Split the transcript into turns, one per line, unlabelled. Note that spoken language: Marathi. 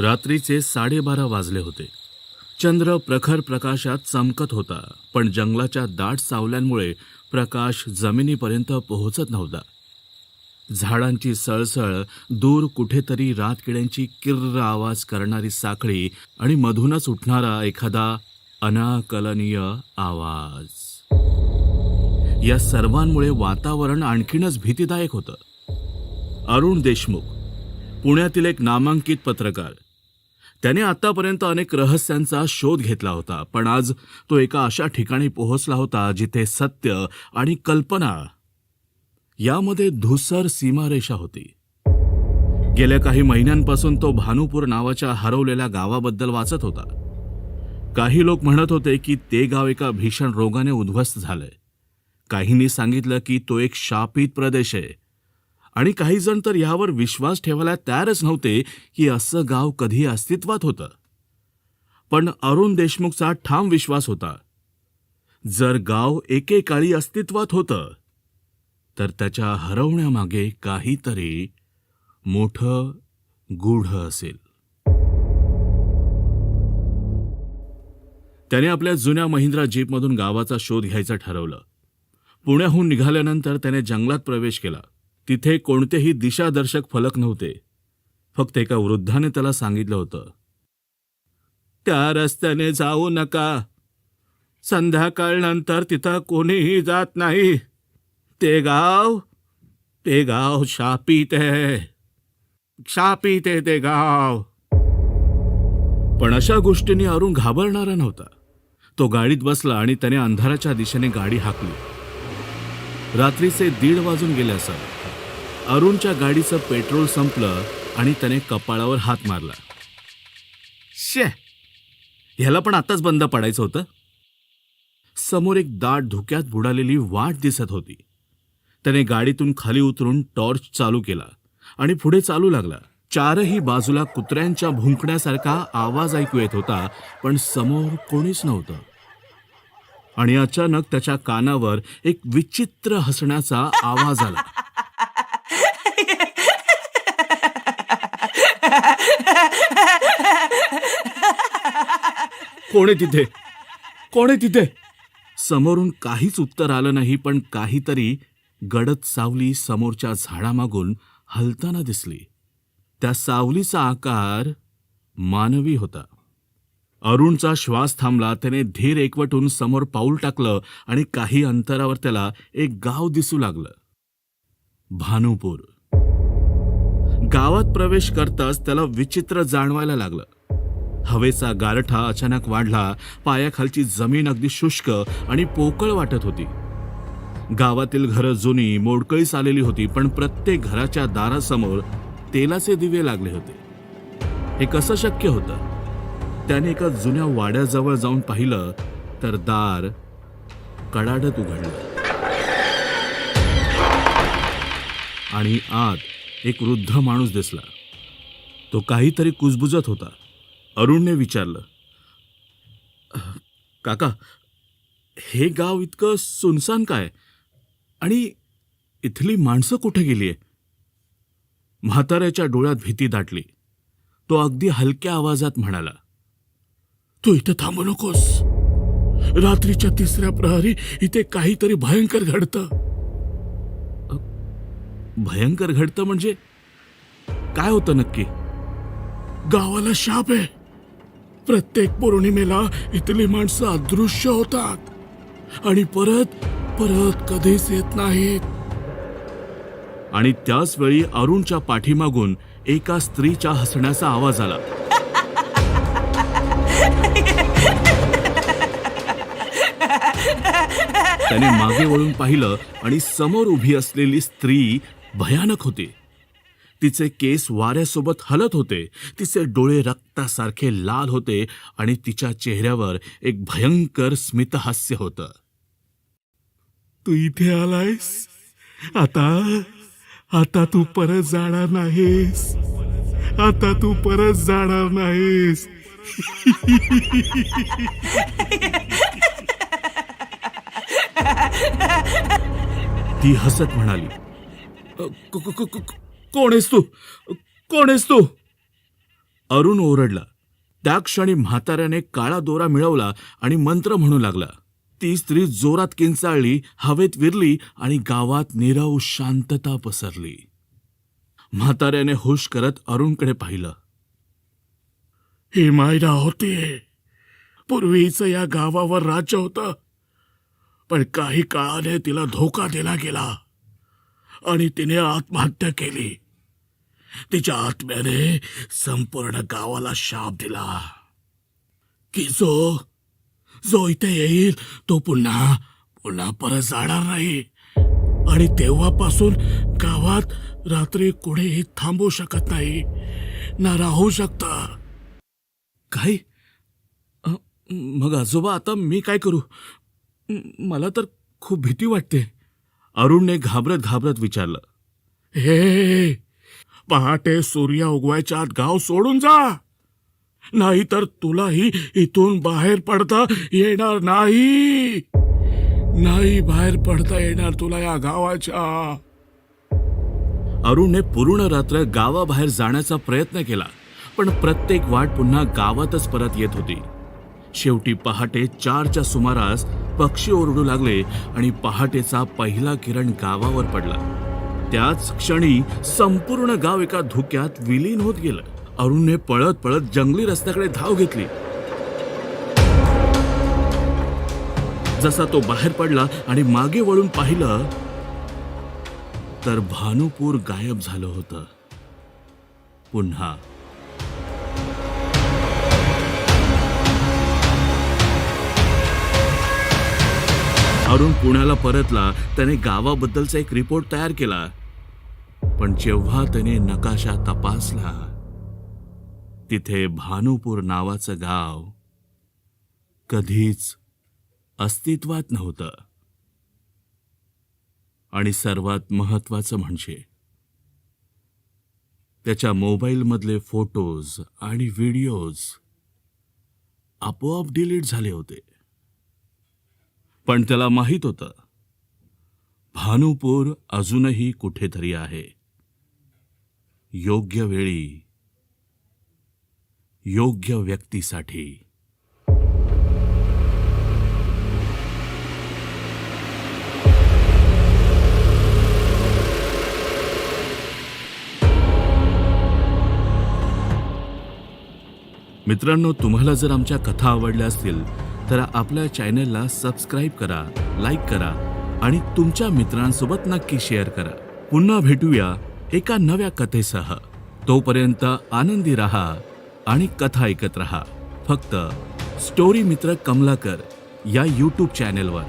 रात्रीचे 12:30 वाजले होते. चंद्र प्रखर प्रकाशात चमकत होता, पण जंगलाच्या दाट सावल्यांमुळे प्रकाश जमिनीपर्यंत पोहोचत नव्हता. झाडांची सळसळ, दूर कुठेतरी रातकिड्यांची किर्र आवाज करणारी साखळी आणि मधूनच उठणारा एखादा अनाकलनीय आवाज, या सर्वांमुळे वातावरण आणखीनच भीतीदायक होतं. अरुण देशमुख, पुण्यातील एक नामांकित पत्रकार. त्याने आतापर्यंत अनेक रहस्यांचा शोध घेतला होता, पण आज तो एका अशा ठिकाणी पोहोचला होता जिथे सत्य आणि कल्पना यामध्ये धूसर सीमारेषा होती. गेल्या काही महिन्यांपासून तो भानुपूर नावाच्या हरवलेल्या गावाबद्दल वाचत होता. काही लोक म्हणत होते की ते गाव एका भीषण रोगाने उद्ध्वस्त झालंय. काहींनी सांगितलं की तो एक शापित प्रदेश आहे, आणि काही जण तर यावर विश्वास ठेवायला तयारच नव्हते की असं गाव कधी अस्तित्वात होतं. पण अरुण देशमुखचा ठाम विश्वास होता, जर गाव एकेकाळी अस्तित्वात होतं तर त्याच्या हरवण्यामागे काहीतरी मोठं गूढ असेल. त्याने आपल्या जुन्या महिंद्रा जीपमधून गावाचा शोध घ्यायचं ठरवलं. पुण्याहून निघाल्यानंतर त्याने जंगलात प्रवेश केला. तिथे कोणतेही दिशादर्शक फलक नव्हते. फक्त एका वृद्धाने त्याला सांगितलं होतं, त्या रस्त्याने जाऊ नका. संध्याकाळनंतर तिथं कोणीही जात नाही. ते गाव शापित आहे. शापित आहे ते गाव. पण अशा गोष्टींनी अरुण घाबरणारा नव्हता. तो गाडीत बसला आणि त्याने अंधाराच्या दिशेने गाडी हाकली. रात्रीचे 1:30 वाजून गेले असत. अरुणच्या गाडीचं पेट्रोल संपलं आणि त्याने कपाळावर हात मारला. शे, ह्याला पण आताच बंद पडायचं होतं. समोर एक दाट धुक्यात बुडालेली वाट दिसत होती. त्याने गाडीतून खाली उतरून टॉर्च चालू केला आणि पुढे चालू लागला. चारही बाजूला कुत्र्यांच्या भुंकण्यासारखा आवाज ऐकू येत होता, पण समोर कोणीच नव्हतं. आणि अचानक त्याच्या कानावर एक विचित्र हसण्याचा आवाज आला. कोण आहे तिथे? कोण आहे तिथे? समोरून काहीच उत्तर आलं नाही, पण काहीतरी गडद सावली समोरच्या झाडामागून हलताना दिसली. त्या सावलीचा आकार मानवी होता. अरुणचा श्वास थांबला. त्याने धीर एकवटून समोर पाऊल टाकलं आणि काही अंतरावर त्याला एक गाव दिसू लागलं. भानुपूर. गावात प्रवेश करताच त्याला विचित्र जाणवायला लागलं. हवेचा गारठा अचानक वाढला. पायाखालची जमीन अगदी शुष्क आणि पोकळ वाटत होती. गावातील घरं जुनी, मोडकळीस आलेली होती, पण प्रत्येक घराच्या दारासमोर तेलाचे दिवे लागले होते. हे कसं शक्य होतं? त्याने एका जुन्या वाड्याजवळ जाऊन पाहिलं तर दार कडाडत उघडलं आणि आत एक वृद्ध माणूस दिसला. तो काहीतरी कुजबुजत होता. अरुणने विचारलं, काका, हे गाव इतकं सुनसान काय? आणि इथली माणसं कुठे गेलीये? म्हाताऱ्याच्या डोळ्यात भीती दाटली. तो अगदी हलक्या आवाजात म्हणाला, तू इथं थांबू नकोस. रात्रीच्या 3ऱ्या प्रहरी इथे काहीतरी भयंकर घडतं. भयंकर घडतं म्हणजे काय होतं नक्की? गावाला शाप आहे. प्रत्येक पौर्णिमेला इथली माणसं अदृश्य होतात आणि परत परत कधीच येत नाहीत. आणि त्याच वेळी अरुणच्या पाठीमागून एका स्त्रीच्या हसण्याचा आवाज आला. त्याने मागे वळून पाहिलं आणि समोर उभी असलेली स्त्री भयानक होती. तिचे केस वाऱ्यासोबत हलत होते. तिचे डोळे रक्तासारखे लाल होते आणि तिच्या चेहऱ्यावर एक भयंकर स्मितहास्य होतं. तू इथे आलायस? आता तू परत जाणार नाहीस. आता तू परत जाणार नाहीस. ती हसत म्हणाली, कोण आहेस तू? कोण आहेस तू? अरुण ओरडला. त्या क्षणी म्हाताऱ्याने काळा दोरा मिळवला आणि मंत्र म्हणू लागला. ती स्त्री जोरात किंचाळली, हवेत विरली आणि गावात नीरव शांतता पसरली. म्हाताऱ्याने हुश करत अरुणकडे पाहिलं. ही मायरा होती. पूर्वीच या गावावर राज्य होतं, पण काही काळाने तिला धोका दिला गेला आणि तिने आत्महत्या केली. तिच्या आत्म्याने संपूर्ण गावाला शाप दिला की जो इथे येईल तो पुन्हा परत जाणार नाही, आणि तेव्हापासून गावात रात्री कुणीही थांबू शकत नाही ना राहू शकता. काय? मग आजोबा, आता मी काय करू? मला तर खूप भीती वाटते. अरुणने घाबरत घाबरत विचारलं. हे, पहाटे सूर्य उगवायच्या आत गाव सोडून जा, नाहीतर तुलाही इथून बाहेर पडता येणार नाही. नाही बाहेर पडता येणार तुला या गावाच्या. अरुणने पूर्ण रात्र गावाबाहेर जाण्याचा प्रयत्न केला, पण प्रत्येक वाट पुन्हा गावातच परत येत होती. शेवटी पहाटे 4च्या सुमारास पक्षी ओरडू लागले आणि पहाटेचा पहिला किरण गावावर पडला. त्याच क्षणी संपूर्ण गाव एका धुक्यात विलीन होत गेलं. अरुणने पळत पळत जंगली रस्त्याकडे धाव घेतली. जसा तो बाहेर पडला आणि मागे वळून पाहिलं तर भानुपूर गायब झालं होतं. पुन्हा अरुण पुण्याला परतला. त्याने गावाबद्दलचा एक रिपोर्ट तयार केला, पण जेव्हा त्याने नकाशा तपासला तिथे भानुपूर नावाचं गाव कधीच अस्तित्वात नव्हतं. आणि सर्वात महत्वाचं म्हणजे त्याच्या मोबाईलमधले फोटोज आणि व्हिडिओज आपोआप डिलीट झाले होते. पण त्याला माहित होतं, भानुपूर अजूनही कुठेतरी आहे. योग्य वेळी, योग्य व्यक्तीसाठी. मित्रांनो, तुम्हाला जर आमच्या कथा आवडल्या असतील तर आपल्या चॅनलला सबस्क्राईब करा, लाईक करा आणि तुमच्या मित्रांसोबत नक्की शेअर करा. पुन्हा भेटूया एका नव्या कथेसह. तोपर्यंत आनंदी रहा आणि कथा ऐकत रहा, फक्त स्टोरी मित्र कमलाकर या YouTube चॅनेलवर.